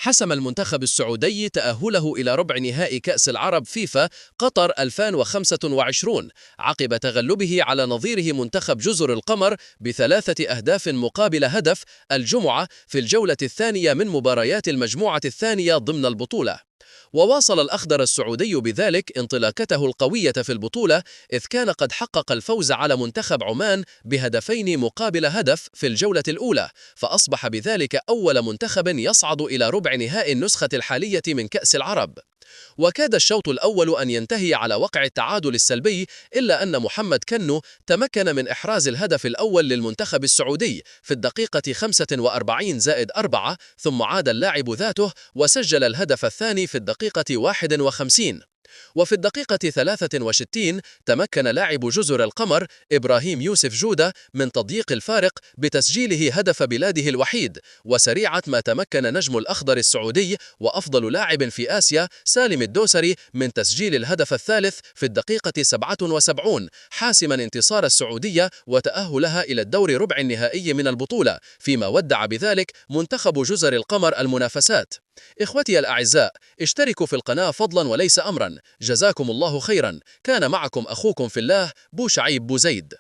حسم المنتخب السعودي تأهله إلى ربع نهائي كأس العرب فيفا قطر 2025 عقب تغلبه على نظيره منتخب جزر القمر ب3 أهداف مقابل هدف الجمعة في الجولة الثانية من مباريات المجموعة الثانية ضمن البطولة. وواصل الأخضر السعودي بذلك انطلاقته القوية في البطولة، إذ كان قد حقق الفوز على منتخب عمان بهدفين مقابل هدف في الجولة الأولى، فأصبح بذلك أول منتخب يصعد إلى ربع نهائي النسخة الحالية من كأس العرب. وكاد الشوط الأول أن ينتهي على وقع التعادل السلبي، إلا أن محمد كنو تمكن من إحراز الهدف الأول للمنتخب السعودي في الدقيقة 45+4، ثم عاد اللاعب ذاته وسجل الهدف الثاني في الدقيقة 51. وفي الدقيقة 63 تمكن لاعب جزر القمر إبراهيم يوسف جودة من تضييق الفارق بتسجيله هدف بلاده الوحيد. وسريعة ما تمكن نجم الأخضر السعودي وأفضل لاعب في آسيا سالم الدوسري من تسجيل الهدف الثالث في الدقيقة 77، حاسما انتصار السعودية وتأهلها إلى الدور ربع النهائي من البطولة، فيما ودع بذلك منتخب جزر القمر المنافسات. إخوتي الأعزاء، اشتركوا في القناة فضلا وليس أمرا. جزاكم الله خيرا. كان معكم أخوكم في الله بوشعيب بوزيد.